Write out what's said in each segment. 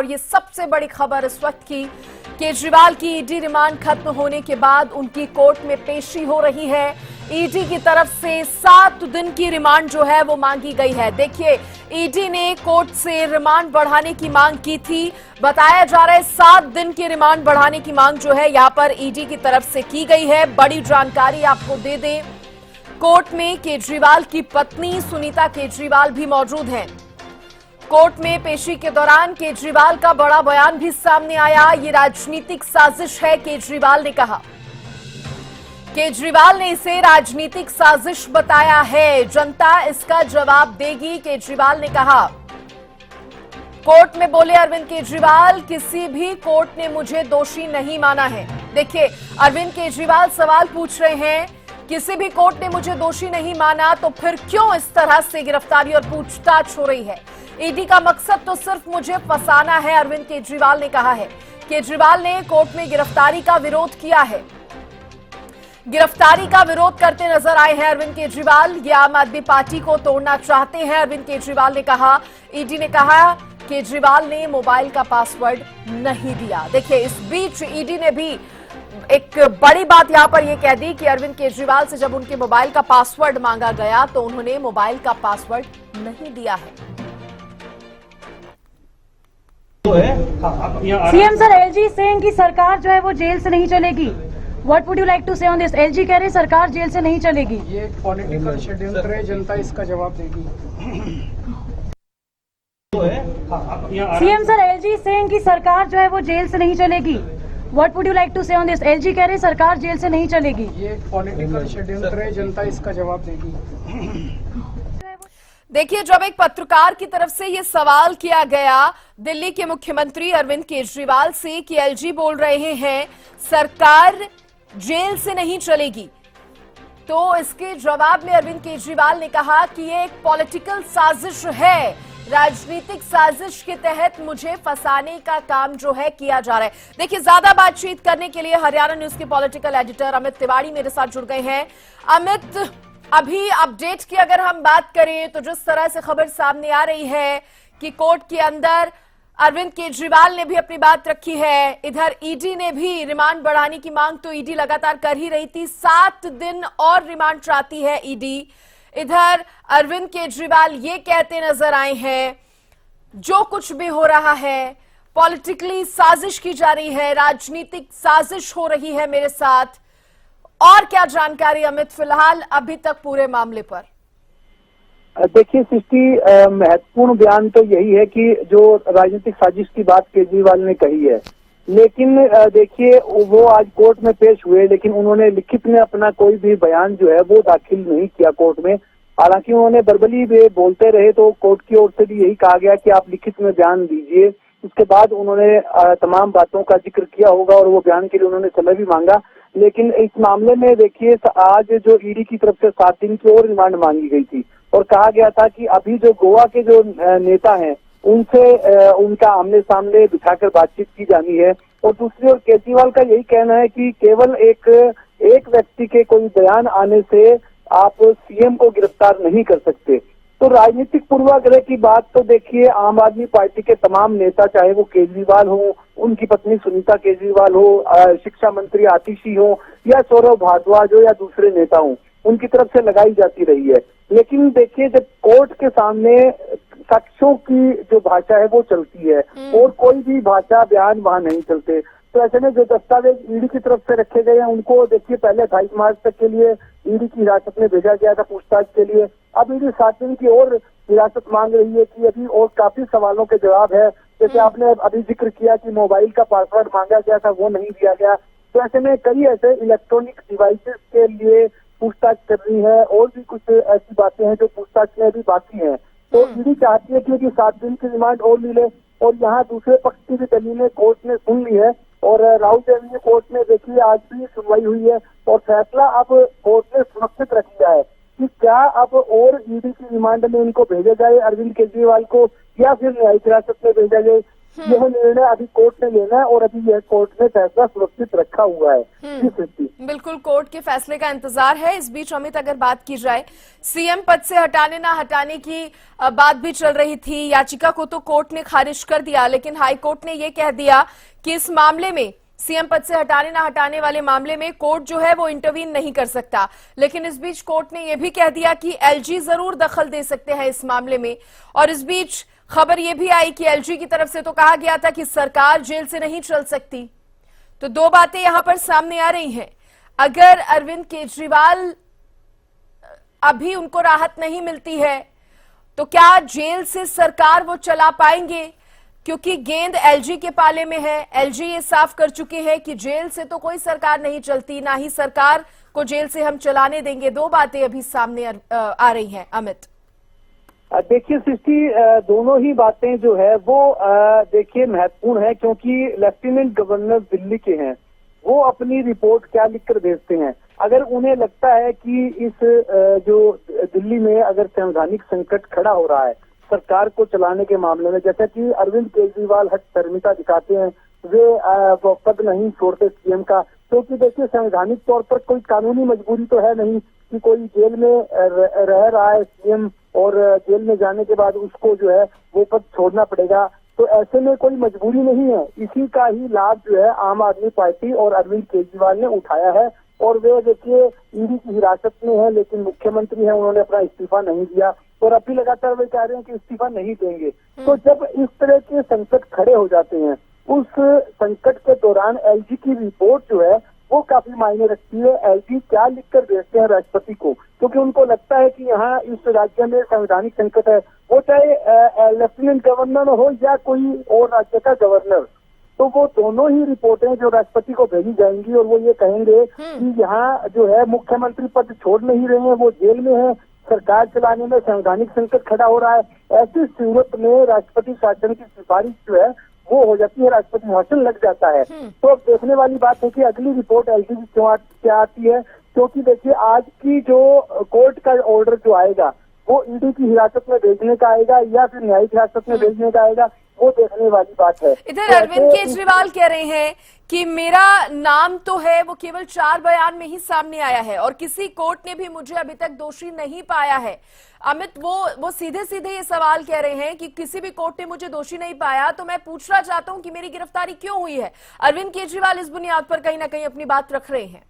और ये सबसे बड़ी खबर इस वक्त की, केजरीवाल की ईडी रिमांड खत्म होने के बाद उनकी कोर्ट में पेशी हो रही है। ईडी की तरफ से 7 दिन की रिमांड जो है वो मांगी गई है। देखिए, ईडी ने कोर्ट से रिमांड बढ़ाने की मांग की थी। बताया जा रहा है 7 दिन की रिमांड बढ़ाने की मांग जो है यहां पर ईडी की तरफ से की गई है। बड़ी जानकारी आपको दे दें, कोर्ट में केजरीवाल की पत्नी सुनीता केजरीवाल भी मौजूद हैं। कोर्ट में पेशी के दौरान केजरीवाल का बड़ा बयान भी सामने आया। ये राजनीतिक साजिश है, केजरीवाल ने कहा। केजरीवाल ने इसे राजनीतिक साजिश बताया है। जनता इसका जवाब देगी, केजरीवाल ने कहा। कोर्ट में बोले अरविंद केजरीवाल, किसी भी कोर्ट ने मुझे दोषी नहीं माना है। देखिए, अरविंद केजरीवाल सवाल पूछ रहे हैं, किसी भी कोर्ट ने मुझे दोषी नहीं माना तो फिर क्यों इस तरह से गिरफ्तारी और पूछताछ हो रही है। ईडी का मकसद तो सिर्फ मुझे फंसाना है, अरविंद केजरीवाल ने कहा है। केजरीवाल ने कोर्ट में गिरफ्तारी का विरोध किया है। गिरफ्तारी का विरोध करते नजर आए हैं अरविंद केजरीवाल। ये आम आदमी पार्टी को तोड़ना चाहते हैं, अरविंद केजरीवाल ने कहा। ईडी ने कहा केजरीवाल ने मोबाइल का पासवर्ड नहीं दिया। देखिए, इस बीच ईडी ने भी एक बड़ी बात यहां पर यह कह दी कि अरविंद केजरीवाल से जब उनके मोबाइल का पासवर्ड मांगा गया तो उन्होंने मोबाइल का पासवर्ड नहीं दिया है। सीएम सर, एलजी सेइंग कि सरकार जो है वो जेल से नहीं चलेगी। What would you like to say on this? LG कह रहे सरकार जेल से नहीं चलेगी। ये पॉलिटिकल षड्यंत्र है, जनता इसका जवाब देगी। सीएम सर, एलजी सेइंग कि सरकार जो है वो जेल से नहीं चलेगी। What would you like to say on this? LG कह रहे सरकार जेल से नहीं चलेगी। ये पॉलिटिकल षड्यंत्र है, जनता इसका जवाब देगी। देखिए, जब एक पत्रकार की तरफ से यह सवाल किया गया दिल्ली के मुख्यमंत्री अरविंद केजरीवाल से कि एलजी बोल रहे हैं सरकार जेल से नहीं चलेगी, तो इसके जवाब में अरविंद केजरीवाल ने कहा कि ये एक पॉलिटिकल साजिश है, राजनीतिक साजिश के तहत मुझे फंसाने का काम जो है किया जा रहा है। देखिए, ज्यादा बातचीत करने के लिए हरियाणा न्यूज के पॉलिटिकल एडिटर अमित तिवारी मेरे साथ जुड़ गए हैं। अमित, अभी अपडेट की अगर हम बात करें तो जिस तरह से खबर सामने आ रही है कि कोर्ट के अंदर अरविंद केजरीवाल ने भी अपनी बात रखी है, इधर ईडी ने भी रिमांड बढ़ाने की मांग तो ईडी लगातार कर ही रही थी। 7 दिन और रिमांड चाहती है ईडी। इधर अरविंद केजरीवाल ये कहते नजर आए हैं जो कुछ भी हो रहा है पॉलिटिकली साजिश की जा रही है, राजनीतिक साजिश हो रही है मेरे साथ। और क्या जानकारी अमित फिलहाल अभी तक पूरे मामले पर? देखिए सृष्टि, महत्वपूर्ण बयान तो यही है कि जो राजनीतिक साजिश की बात केजरीवाल ने कही है, लेकिन देखिए वो आज कोर्ट में पेश हुए, लेकिन उन्होंने लिखित में अपना कोई भी बयान जो है वो दाखिल नहीं किया कोर्ट में। हालांकि उन्होंने वर्बली भी बोलते रहे तो कोर्ट की ओर से भी यही कहा गया कि आप लिखित में बयान दीजिए। उसके बाद उन्होंने तमाम बातों का जिक्र किया होगा और वो बयान के लिए उन्होंने समय भी मांगा। लेकिन इस मामले में देखिए, आज जो ईडी की तरफ से 7 दिन की और रिमांड मांगी गई थी और कहा गया था कि अभी जो गोवा के जो नेता हैं उनसे उनका आमने सामने बिठाकर बातचीत की जानी है। और दूसरी ओर केजरीवाल का यही कहना है कि केवल एक व्यक्ति के कोई बयान आने से आप सीएम को गिरफ्तार नहीं कर सकते। तो राजनीतिक पूर्वाग्रह की बात तो देखिए, आम आदमी पार्टी के तमाम नेता, चाहे वो केजरीवाल हो, उनकी पत्नी सुनीता केजरीवाल हो, शिक्षा मंत्री आतिशी हो या सौरभ भारद्वाज हो या दूसरे नेता हो, उनकी तरफ से लगाई जाती रही है। लेकिन देखिए, जब कोर्ट के सामने साक्ष्यों की जो भाषा है वो चलती है और कोई भी भाषा बयान वहां नहीं चलते, तो ऐसे में जो दस्तावेज ईडी की तरफ से रखे गए हैं उनको देखिए पहले 28 मार्च तक के लिए ईडी की हिरासत में भेजा गया था पूछताछ के लिए। अब ईडी 7 दिन की और हिरासत मांग रही है कि अभी और काफी सवालों के जवाब है। जैसे आपने अभी जिक्र किया कि मोबाइल का पासवर्ड मांगा गया था, वो नहीं दिया गया। तो ऐसे में कई ऐसे इलेक्ट्रॉनिक डिवाइसेस के लिए पूछताछ कर रही है और भी कुछ ऐसी बातें हैं जो पूछताछ में अभी बाकी हैं। तो ईडी चाहती है कि 7 दिन की रिमांड और मिले। और यहाँ दूसरे पक्ष की भी दलीलें कोर्ट ने सुन ली है और राउत एवेन्यू कोर्ट में देखिए आज भी सुनवाई हुई है और फैसला अब कोर्ट ने सुरक्षित रख लिया है कि क्या अब और ईडी की रिमांड में इनको भेजा जाए अरविंद केजरीवाल को या फिर न्यायिक हिरासत में भेजा जाए। यह निर्णय अभी कोर्ट ने लेना है और अभी यह कोर्ट ने फैसला सुरक्षित रखा हुआ है। जी सृष्टि, बिल्कुल कोर्ट के फैसले का इंतजार है। इस बीच अमित, अगर बात की जाए सीएम पद से हटाने ना हटाने की बात भी चल रही थी। याचिका को तो कोर्ट ने खारिज कर दिया, लेकिन हाई कोर्ट ने यह कह दिया कि इस मामले में सीएम पद से हटाने ना हटाने वाले मामले में कोर्ट जो है वो इंटरवीन नहीं कर सकता। लेकिन इस बीच कोर्ट ने यह भी कह दिया कि एलजी जरूर दखल दे सकते हैं इस मामले में। और इस बीच खबर यह भी आई कि एलजी की तरफ से तो कहा गया था कि सरकार जेल से नहीं चल सकती। तो दो बातें यहां पर सामने आ रही हैं। अगर अरविंद केजरीवाल अभी उनको राहत नहीं मिलती है तो क्या जेल से सरकार वो चला पाएंगे? क्योंकि गेंद एलजी के पाले में है। एलजी ये साफ कर चुके हैं कि जेल से तो कोई सरकार नहीं चलती, ना ही सरकार को जेल से हम चलाने देंगे। दो बातें अभी सामने आ रही हैं। अमित, देखिए सृष्टि, दोनों ही बातें जो है वो देखिए महत्वपूर्ण है, क्योंकि लेफ्टिनेंट गवर्नर दिल्ली के हैं। वो अपनी रिपोर्ट क्या लिखकर भेजते हैं। अगर उन्हें लगता है कि इस जो दिल्ली में अगर संवैधानिक संकट खड़ा हो रहा है सरकार को चलाने के मामले में, जैसा कि अरविंद केजरीवाल हठधर्मिता दिखाते हैं, वे पद नहीं छोड़ते सीएम का, क्योंकि देखिए संवैधानिक तौर पर कोई कानूनी मजबूरी तो है नहीं कि कोई जेल में रह रहा है सीएम और जेल में जाने के बाद उसको जो है वो पद छोड़ना पड़ेगा। तो ऐसे में कोई मजबूरी नहीं है। इसी का ही लाभ जो है आम आदमी पार्टी और अरविंद केजरीवाल ने उठाया है और वे देखिए ईडी की हिरासत में है, लेकिन मुख्यमंत्री हैं, उन्होंने अपना इस्तीफा नहीं दिया और अभी लगातार वे कह रहे हैं कि इस्तीफा नहीं देंगे। तो जब इस तरह के संकट खड़े हो जाते हैं, उस संकट के दौरान एलजी की रिपोर्ट जो है वो काफी मायने रखती है। एलजी क्या लिखकर भेजते हैं राष्ट्रपति को, क्योंकि उनको लगता है कि यहाँ इस राज्य में संवैधानिक संकट है, वो चाहे लेफ्टिनेंट गवर्नर हो या कोई और राज्य का गवर्नर, तो वो दोनों ही रिपोर्टें जो राष्ट्रपति को भेजी जाएंगी और वो ये कहेंगे कि यहाँ जो है मुख्यमंत्री पद छोड़ नहीं रहे हैं, वो जेल में है, सरकार चलाने में संवैधानिक संकट खड़ा हो रहा है। ऐसी सूरत में राष्ट्रपति शासन की सिफारिश जो है वो हो जाती है, राष्ट्रपति शासन लग जाता है। तो अब देखने वाली बात है कि अगली रिपोर्ट एलजी की क्या आती है, क्योंकि देखिए आज की जो कोर्ट का ऑर्डर जो आएगा वो ईडी की हिरासत में भेजने का आएगा या फिर न्यायिक हिरासत में भेजने का आएगा, वो देखने वाली बात है। इधर अरविंद केजरीवाल कह रहे हैं कि मेरा नाम तो है वो केवल 4 बयान में ही सामने आया है और किसी कोर्ट ने भी मुझे अभी तक दोषी नहीं पाया है। अमित, वो सीधे सीधे ये सवाल कह रहे हैं कि किसी भी कोर्ट ने मुझे दोषी नहीं पाया, तो मैं पूछना चाहता हूं कि मेरी गिरफ्तारी क्यों हुई है। अरविंद केजरीवाल इस बुनियाद पर कहीं ना कहीं अपनी बात रख रहे हैं।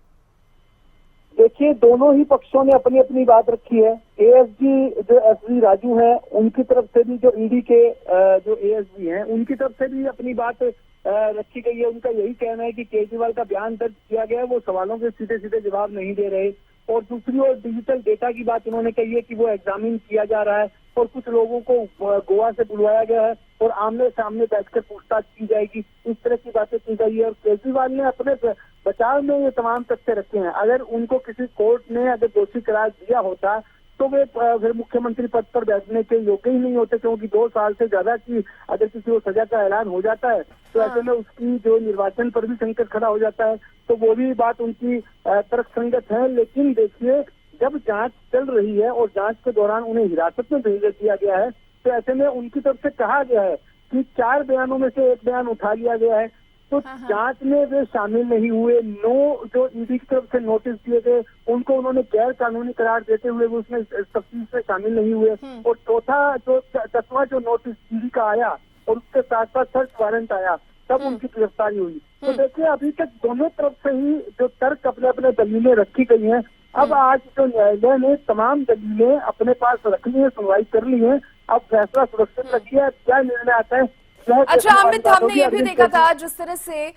देखिए दोनों ही पक्षों ने अपनी अपनी बात रखी है। एएसजी जो एसवी राजू हैं उनकी तरफ से भी, जो ईडी के जो एएसजी हैं उनकी तरफ से भी अपनी बात रखी गई है। उनका यही कहना है कि केजरीवाल का बयान दर्ज किया गया है, वो सवालों के सीधे सीधे जवाब नहीं दे रहे। और दूसरी ओर डिजिटल डेटा की बात उन्होंने कही है कि वो एग्जामिन किया जा रहा है और कुछ लोगों को गोवा से बुलवाया गया है और आमने सामने बैठकर पूछताछ की जाएगी, इस तरह की बातें की गई है। और केजरीवाल ने अपने बचाव में ये तमाम तथ्य रखे हैं। अगर उनको किसी कोर्ट ने अगर दोषी करार दिया होता तो वे फिर मुख्यमंत्री पद पर बैठने के योग्य ही नहीं होते, क्योंकि 2 साल से ज्यादा की अगर किसी को सजा का ऐलान हो जाता है तो ऐसे में उसकी जो निर्वाचन पर भी संकट खड़ा हो जाता है। तो वो भी बात उनकी तर्कसंगत है। लेकिन देखिए जब जांच चल रही है और जांच के दौरान उन्हें हिरासत में भेज दिया गया है, तो ऐसे में उनकी तरफ से कहा गया है कि 4 बयानों में से 1 बयान उठा लिया गया है, तो जांच में वे शामिल नहीं हुए। 9 जो ईडी की तरफ से नोटिस दिए गए उनको उन्होंने गैर कानूनी करार देते हुए वो उसमें तफ्तीश में शामिल नहीं हुए। और चौथा जो 10वां जो नोटिस ईडी का आया और उसके साथ साथ सर्च वारंट आया, तब उनकी गिरफ्तारी हुई। तो देखिए अभी तक दोनों तरफ से ही जो तर्क अपने अपने दलीलें रखी गई हैं। अब आज जो न्यायालय ने तमाम दलीलें अपने पास रख ली है, सुनवाई कर ली है, अब फैसला सुरक्षित रखी है, क्या निर्णय आता है। अच्छा अमित, हमने ये भी देखा था जिस तरह से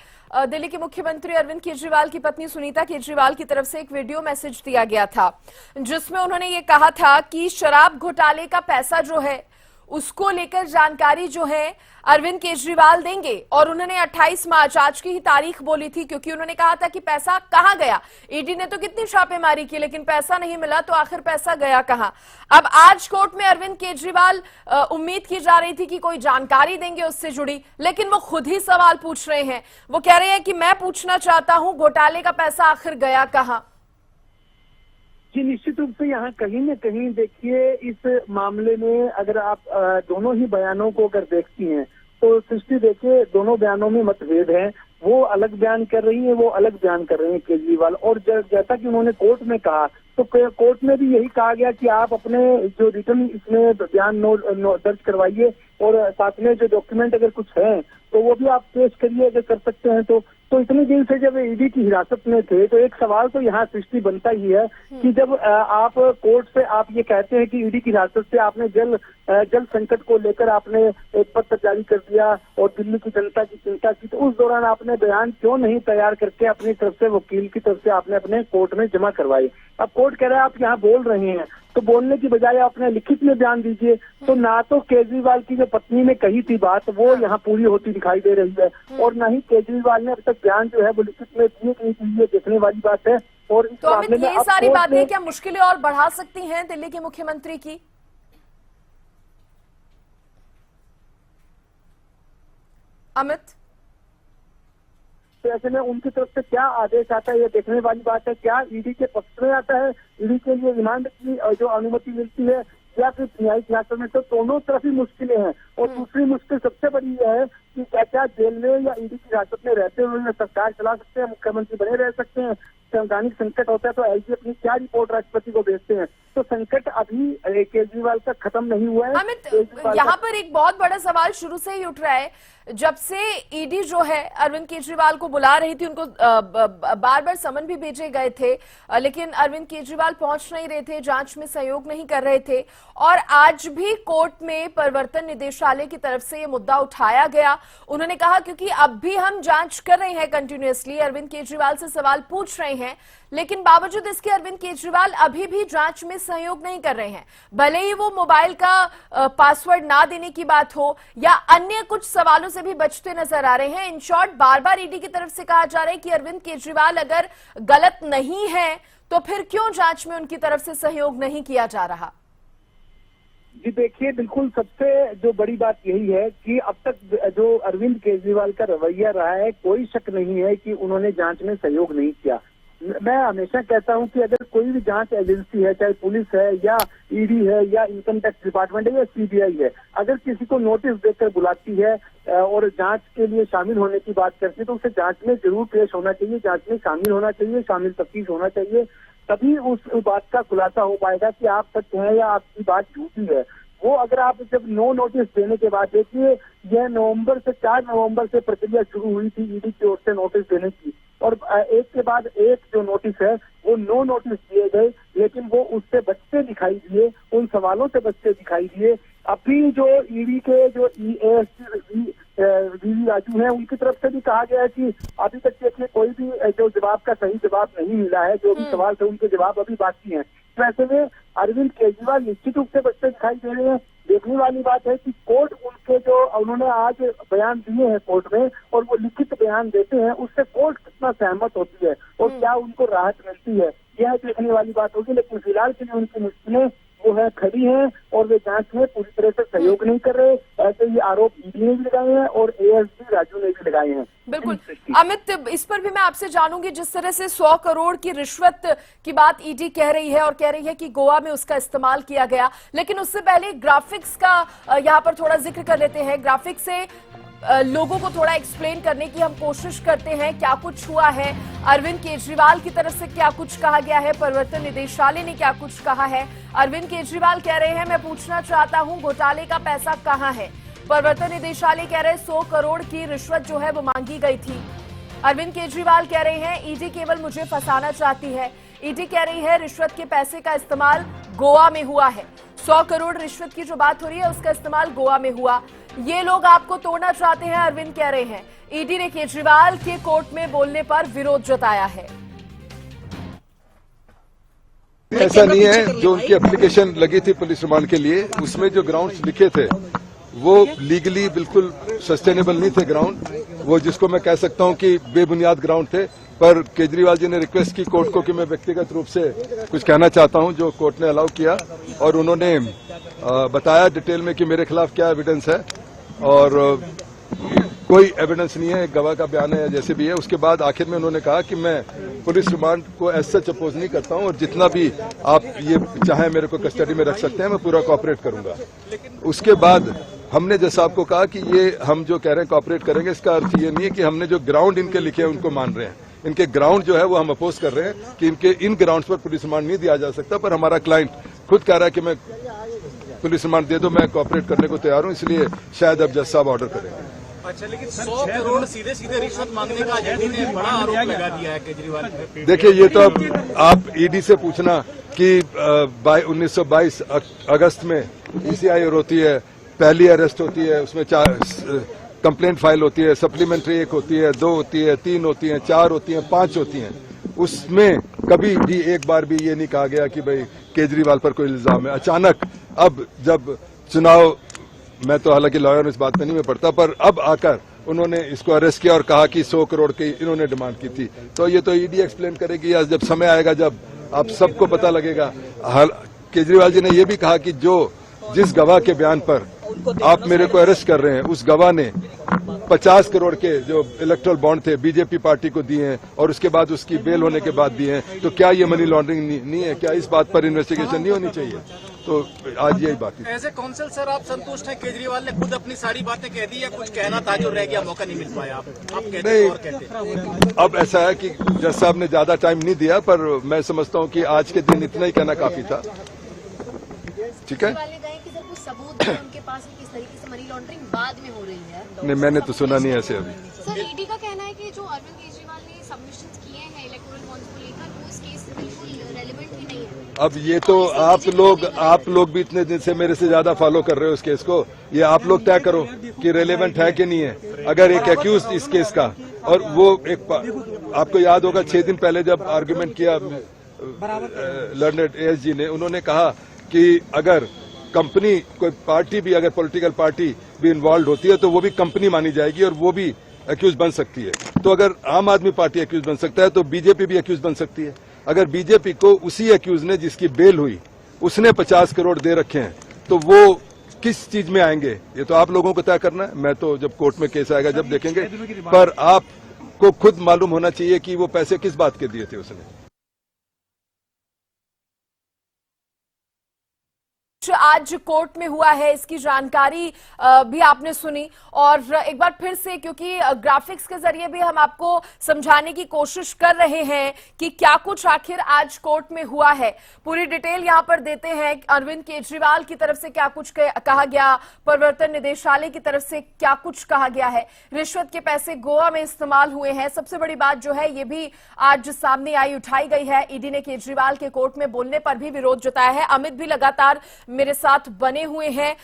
दिल्ली के मुख्यमंत्री अरविंद केजरीवाल की पत्नी सुनीता केजरीवाल की तरफ से एक वीडियो मैसेज दिया गया था जिसमें उन्होंने ये कहा था कि शराब घोटाले का पैसा जो है उसको लेकर जानकारी जो है अरविंद केजरीवाल देंगे। और उन्होंने 28 मार्च आज की ही तारीख बोली थी, क्योंकि उन्होंने कहा था कि पैसा कहां गया। ईडी ने तो कितनी छापेमारी की लेकिन पैसा नहीं मिला, तो आखिर पैसा गया कहां। अब आज कोर्ट में अरविंद केजरीवाल उम्मीद की जा रही थी कि कोई जानकारी देंगे उससे जुड़ी, लेकिन वो खुद ही सवाल पूछ रहे हैं। वो कह रहे हैं कि मैं पूछना चाहता हूं घोटाले का पैसा आखिर गया कहां। जी निश्चित रूप से यहाँ कहीं न कहीं देखिए इस मामले में अगर आप दोनों ही बयानों को अगर देखती हैं तो सृष्टि देखिए, दोनों बयानों में मतभेद है। वो अलग बयान कर रही है, वो अलग बयान कर रहे हैं केजरीवाल। और जैसा कि उन्होंने कोर्ट में कहा, तो कोर्ट में भी यही कहा गया कि आप अपने जो रिटर्न इसमें बयान दर्ज करवाइए और साथ में जो डॉक्यूमेंट अगर कुछ है तो वो भी आप पेश करिए अगर कर सकते हैं तो इतने दिन से जब ईडी की हिरासत में थे तो एक सवाल तो यहाँ सृष्टि बनता ही है कि जब आप कोर्ट से आप ये कहते हैं कि ईडी की हिरासत से आपने जल संकट को लेकर आपने एक पत्र जारी कर दिया और दिल्ली की जनता की चिंता की, तो उस दौरान आपने बयान क्यों नहीं तैयार करके अपनी तरफ से वकील की तरफ से आपने अपने कोर्ट में जमा करवाई। अब कोर्ट कह रहा है आप यहाँ बोल रहे हैं तो बोलने की बजाय अपने लिखित में बयान दीजिए। तो ना तो केजरीवाल की जो पत्नी ने कही थी बात वो यहाँ पूरी होती दिखाई दे रही है और ना ही केजरीवाल ने अब तक बयान जो है वो लिखित में दिए कि नहीं, ये देखने वाली बात है। और इस तो मामले अमित, में ये सारी बातें क्या मुश्किलें और बढ़ा सकती हैं दिल्ली के मुख्यमंत्री की? अमित, तो ऐसे में उनकी तरफ से क्या आदेश आता है ये देखने वाली बात है। क्या ईडी के पक्ष में आता है, ईडी के लिए रिमांड की जो अनुमति मिलती है या फिर न्यायिक हिरासत में, तो दोनों तरफ ही मुश्किलें हैं। और दूसरी मुश्किल सबसे बड़ी यह है कि क्या जेल में या ईडी की हिरासत में रहते हुए सरकार चला सकते हैं, मुख्यमंत्री बने रह सकते हैं। संवैधानिक संकट होता है तो एलजी अपनी क्या रिपोर्ट राष्ट्रपति को भेजते हैं। तो संकट अभी केजरीवाल का खत्म नहीं हुआ है। अमित, यहाँ पर एक बहुत बड़ा सवाल शुरू से ही उठ रहा है। जब से ईडी जो है अरविंद केजरीवाल को बुला रही थी, उनको बार बार समन भी भेजे गए थे, लेकिन अरविंद केजरीवाल पहुंच नहीं रहे थे, जांच में सहयोग नहीं कर रहे थे। और आज भी कोर्ट में प्रवर्तन निदेशालय की तरफ से ये मुद्दा उठाया गया। उन्होंने कहा क्योंकि अब भी हम जांच कर रहे हैं, कंटिन्यूअसली अरविंद केजरीवाल से सवाल पूछ रहे हैं, लेकिन बावजूद इसके अरविंद केजरीवाल अभी भी जांच में सहयोग नहीं कर रहे हैं। भले ही वो मोबाइल का पासवर्ड ना देने की बात हो या अन्य कुछ सवालों से भी बचते नजर आ रहे हैं। In short, bar bar ED की तरफ से कहा जा रहा है कि अरविंद केजरीवाल अगर गलत नहीं है तो फिर क्यों जांच में उनकी तरफ से सहयोग नहीं किया जा रहा? जी देखिए, बिल्कुल सबसे जो बड़ी बात यही है कि अब तक जो अरविंद केजरीवाल का रवैया रहा है, कोई शक नहीं है कि उन्होंने जांच में सहयोग नहीं किया। मैं हमेशा कहता हूं कि अगर कोई भी जांच एजेंसी है, चाहे पुलिस है या ईडी है या इनकम टैक्स डिपार्टमेंट है या सीबीआई है, अगर किसी को नोटिस देकर बुलाती है और जांच के लिए शामिल होने की बात करती है तो उसे जांच में जरूर पेश होना चाहिए, जांच में शामिल होना चाहिए, शामिल तफ्तीश होना चाहिए। तभी उस बात का खुलासा हो पाएगा कि आप सच हैं या आपकी बात झूठी है। वो अगर आप जब नो नोटिस देने के बाद, देखिए यह 4 नवंबर से प्रक्रिया शुरू हुई थी ईडी की ओर से नोटिस देने की, और एक के बाद एक जो नोटिस है वो नो नोटिस दिए गए, लेकिन वो उससे बचते दिखाई दिए, उन सवालों से बचते दिखाई दिए। अभी जो ईडी के जो वीवी राजू हैं, उनकी तरफ से भी कहा गया है कि अभी तक देखिए कोई भी जो जवाब का सही जवाब नहीं मिला है, जो भी सवाल थे उनके जवाब अभी बाकी हैं। तो ऐसे में अरविंद केजरीवाल निश्चित रूप से बचते दिखाई दे रहे हैं। देखने वाली बात है कि कोर्ट उनके जो उन्होंने आज बयान दिए हैं कोर्ट में और वो लिखित बयान देते हैं, उससे कोर्ट कितना सहमत होती है और क्या उनको राहत मिलती है, यह देखने वाली बात होगी। लेकिन फिलहाल के लिए उनकी मुश्किलें वो है खड़ी हैं और वे जांच में पूरी तरह से सहयोग नहीं कर रहे। ऐसे ही आरोप ईडी ने भी लगाए हैं और एएसपी राजू ने भी लगाए हैं। बिल्कुल अमित, इस पर भी मैं आपसे जानूंगी, जिस तरह से 100 करोड़ की रिश्वत की बात ईडी कह रही है और कह रही है कि गोवा में उसका इस्तेमाल किया गया, लेकिन उससे पहले ग्राफिक्स का यहाँ पर थोड़ा जिक्र कर लेते हैं। ग्राफिक्स से लोगों को थोड़ा एक्सप्लेन करने की हम कोशिश करते हैं क्या कुछ हुआ है, अरविंद केजरीवाल की तरफ से क्या कुछ कहा गया है, प्रवर्तन निदेशालय ने क्या कुछ कहा है। अरविंद केजरीवाल कह रहे हैं मैं पूछना चाहता हूं घोटाले का पैसा कहां है। प्रवर्तन निदेशालय कह रहे हैं 100 करोड़ की रिश्वत जो है वो मांगी गई थी। अरविंद केजरीवाल कह रहे हैं ईडी केवल मुझे फंसाना चाहती है। ईडी कह रही है रिश्वत के पैसे का इस्तेमाल गोवा में हुआ है। 100 करोड़ रिश्वत की जो बात हो रही है उसका इस्तेमाल गोवा में हुआ। ये लोग आपको तोड़ना चाहते हैं, अरविंद कह रहे हैं। ईडी ने केजरीवाल के कोर्ट में बोलने पर विरोध जताया है। ऐसा नहीं है, जो उनकी एप्लीकेशन लगी थी पुलिस रिमांड के लिए, उसमें जो ग्राउंड्स लिखे थे वो लीगली बिल्कुल सस्टेनेबल नहीं थे ग्राउंड, वो जिसको मैं कह सकता हूं कि बेबुनियाद ग्राउंड थे। पर केजरीवाल जी ने रिक्वेस्ट की कोर्ट को कि मैं व्यक्तिगत रूप से कुछ कहना चाहता हूं, जो कोर्ट ने अलाउ किया और उन्होंने बताया डिटेल में कि मेरे खिलाफ क्या एविडेंस है और कोई एविडेंस नहीं है, एक गवाह का बयान है या जैसे भी है। उसके बाद आखिर में उन्होंने कहा कि मैं पुलिस रिमांड को एज सच अपोज नहीं करता हूं और जितना भी आप ये चाहे मेरे को कस्टडी में रख सकते हैं, मैं पूरा कोऑपरेट करूंगा। उसके बाद हमने जज साहब को कहा कि ये हम जो कह रहे हैं कॉपरेट करेंगे, इसका अर्थ ये नहीं है कि हमने जो ग्राउंड इनके लिखे हैं उनको मान रहे हैं। इनके ग्राउंड जो है वो हम अपोज कर रहे हैं कि इनके इन ग्राउंड्स पर पुलिस रिमांड नहीं दिया जा सकता, पर हमारा क्लाइंट खुद कह रहा है कि मैं पुलिस रिमांड दे दो, मैं कॉपरेट करने को तैयार हूं, इसलिए शायद अब जज साहब ऑर्डर करेंगे। अच्छा, लेकिन 100 करोड़ सीधे सीधे रिश्वत मांगने का ईडी ने बड़ा आरोप लगा दिया है केजरीवाल पे। देखिए, ये तो अब आप ईडी से पूछना कि 1922 अगस्त में ईसीआई होती है, पहली अरेस्ट होती है, उसमें 4 कंप्लेंट फाइल होती है, सप्लीमेंट्री 1 होती है, 2 होती है, 3 होती है, 4 होती है, 5 होती हैं। उसमें कभी भी एक बार भी ये नहीं कहा गया कि भाई केजरीवाल पर कोई इल्जाम है। अचानक अब जब चुनाव, मैं तो हालांकि लॉयर इस बात में नहीं मैं पढ़ता, पर अब आकर उन्होंने इसको अरेस्ट किया और कहा कि 100 करोड़ की इन्होंने डिमांड की थी। तो ये तो ईडी एक्सप्लेन करेगी, या जब समय आएगा जब आप सबको पता लगेगा। केजरीवाल जी ने यह भी कहा कि जिस गवाह के बयान पर आप मेरे को अरेस्ट कर रहे हैं, उस गवाह ने 50 करोड़ के जो इलेक्टोरल बॉन्ड थे बीजेपी पार्टी को दिए हैं और उसके बाद उसकी बेल होने के बाद दिए हैं। तो क्या ये मनी लॉन्ड्रिंग नहीं है? क्या इस बात पर इन्वेस्टिगेशन नहीं होनी चाहिए? तो आज यही बात है। एज ए काउंसिल सर, आप संतुष्ट हैं? केजरीवाल ने खुद अपनी सारी बातें कह दी, या कुछ कहना था जो रह गया, मौका नहीं मिल पाया? आप कहते नहीं, और कहते। अब ऐसा है कि जज साहब ने ज्यादा टाइम नहीं दिया, पर मैं समझता हूँ कि आज के दिन इतना ही कहना काफी था। ठीक है, सबूत है उनके पास कि किस तरीके से मनी लॉन्ड्रिंग बाद में हो रही है। नहीं, मैंने तो सुना नहीं ऐसे अभी। सर, ईडी का कहना है कि जो अरविंद केजरीवाल ने सबमिशंस किए हैं इलेक्टोरल बॉन्ड्स को लेकर, वो इस केस से बिल्कुल रेलेवेंट ही नहीं है। अब ये तो आप लोग भी इतने दिन से मेरे से ज्यादा फॉलो कर रहे हो इस केस को, ये आप लोग तय करो कि रेलेवेंट है कि नहीं है। अगर एक एक्यूज इस केस का, और वो एक आपको याद होगा 6 दिन पहले जब आर्ग्यूमेंट किया लर्नेड एएस जी ने, उन्होंने कहा कि अगर कंपनी, कोई पार्टी भी, अगर पॉलिटिकल पार्टी भी इन्वॉल्व होती है तो वो भी कंपनी मानी जाएगी और वो भी एक्यूज बन सकती है। तो अगर आम आदमी पार्टी एक्यूज बन सकता है तो बीजेपी भी एक्यूज बन सकती है। अगर बीजेपी को उसी एक्यूज ने, जिसकी बेल हुई, उसने 50 करोड़ दे रखे हैं, तो वो किस चीज में आएंगे ये तो आप लोगों को तय करना है। मैं तो जब कोर्ट में केस आएगा जब देखेंगे, पर आपको खुद मालूम होना चाहिए कि वो पैसे किस बात के दिए थे उसने। आज कोर्ट में हुआ है, इसकी जानकारी भी आपने सुनी, और एक बार फिर से, क्योंकि ग्राफिक्स के जरिए भी हम आपको समझाने की कोशिश कर रहे हैं कि क्या कुछ आखिर आज कोर्ट में हुआ है। पूरी डिटेल यहां पर देते हैं। अरविंद केजरीवाल की तरफ से क्या कुछ कहा गया, प्रवर्तन निदेशालय की तरफ से क्या कुछ कहा गया है, रिश्वत के पैसे गोवा में इस्तेमाल हुए हैं। सबसे बड़ी बात जो है ये भी आज सामने आई, उठाई गई है। ईडी ने केजरीवाल के कोर्ट में बोलने पर भी विरोध जताया है। अमित भी लगातार मेरे साथ बने हुए हैं।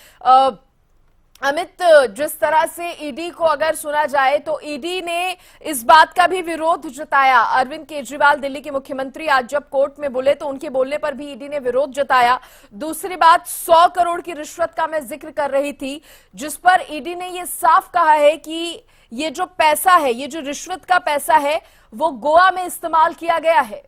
अमित, जिस तरह से ईडी को अगर सुना जाए तो ईडी ने इस बात का भी विरोध जताया। अरविंद केजरीवाल दिल्ली के मुख्यमंत्री आज जब कोर्ट में बोले तो उनके बोलने पर भी ईडी ने विरोध जताया। दूसरी बात, 100 करोड़ की रिश्वत का मैं जिक्र कर रही थी, जिस पर ईडी ने यह साफ कहा है कि ये जो पैसा है, ये जो रिश्वत का पैसा है, वो गोवा में इस्तेमाल किया गया है।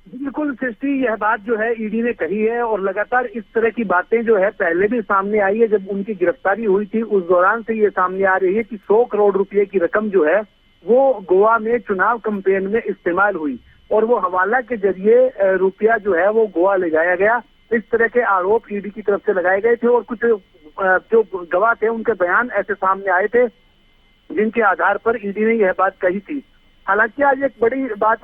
बिल्कुल सृष्टि, यह बात जो है ईडी ने कही है, और लगातार इस तरह की बातें जो है पहले भी सामने आई है। जब उनकी गिरफ्तारी हुई थी उस दौरान से ये सामने आ रही है कि 100 करोड़ रुपए की रकम जो है वो गोवा में चुनाव कैंपेन में इस्तेमाल हुई, और वो हवाला के जरिए रुपया जो है वो गोवा ले जाया गया। इस तरह के आरोप ईडी की तरफ से लगाए गए थे, और कुछ जो गवाह थे उनके बयान ऐसे सामने आए थे जिनके आधार पर ईडी ने यह बात कही थी। हालांकि आज एक बड़ी बात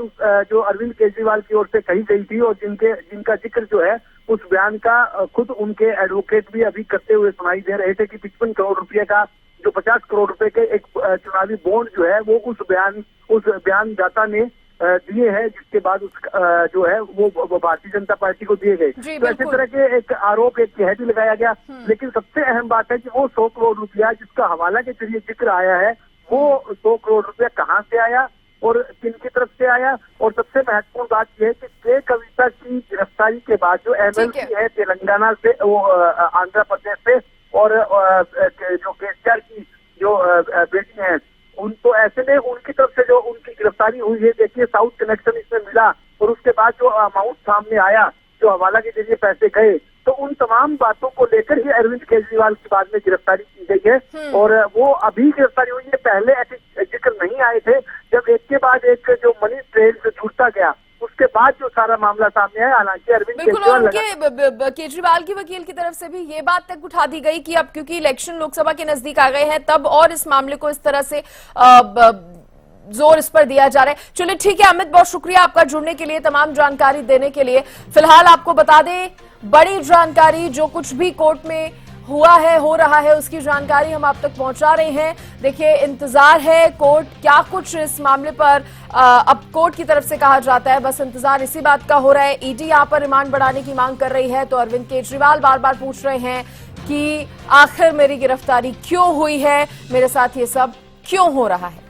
जो अरविंद केजरीवाल की ओर से कही गई थी, और जिनका जिक्र जो है उस बयान का खुद उनके एडवोकेट भी अभी करते हुए सुनाई दे रहे थे कि 55 करोड़ रुपए का जो 50 करोड़ रुपए के एक चुनावी बॉन्ड जो है वो उस बयानदाता ने दिए हैं, जिसके बाद जो है वो भारतीय जनता पार्टी को दिए गए। तो ऐसे तरह के एक आरोप, एक यह भी लगाया गया। लेकिन सबसे अहम बात है कि वो 100 करोड़ रुपया जिसका हवाला के जरिए जिक्र आया है, वो 100 करोड़ रुपया कहाँ से आया और किनकी तरफ से आया। और सबसे महत्वपूर्ण बात यह है कि के कविता की गिरफ्तारी के बाद जो एमएलसी है तेलंगाना से, वो आंध्र प्रदेश से, और जो केसीआर की जो बेटी है, उनको ऐसे में उनकी तरफ से जो उनकी गिरफ्तारी हुई है, देखिए साउथ कनेक्शन इसमें मिला, और उसके बाद जो अमाउंट सामने आया, जो हवाला के जरिए पैसे गए, तो उन तमाम बातों को लेकर ही अरविंद केजरीवाल की बाद में गिरफ्तारी की गई है। और वो अभी गिरफ्तारी हुई है, पहले ऐसे जिक्र नहीं आए थे। जब एक के बाद एक जो मनी ट्रेल से छूटता गया, उसके बाद जो सारा मामला सामने आया। हालांकि अरविंद बिल्कुल, केजरीवाल और उनके केजरीवाल की वकील की तरफ से भी ये बात तक उठा दी गई कि अब क्योंकि इलेक्शन लोकसभा के नजदीक आ गए हैं तब और इस मामले को इस तरह से जोर इस पर दिया जा रहा है। चलिए ठीक है अमित, बहुत शुक्रिया आपका जुड़ने के लिए, तमाम जानकारी देने के लिए। फिलहाल आपको बता दें बड़ी जानकारी जो कुछ भी कोर्ट में हुआ है हो रहा है उसकी जानकारी हम आप तक पहुंचा रहे हैं। देखिए इंतजार है कोर्ट क्या कुछ इस मामले पर अब कोर्ट की तरफ से कहा जाता है, बस इंतजार इसी बात का हो रहा है। ईडी यहां पर रिमांड बढ़ाने की मांग कर रही है तो अरविंद केजरीवाल बार बार पूछ रहे हैं कि आखिर मेरी गिरफ्तारी क्यों हुई है, मेरे साथ ये सब क्यों हो रहा है।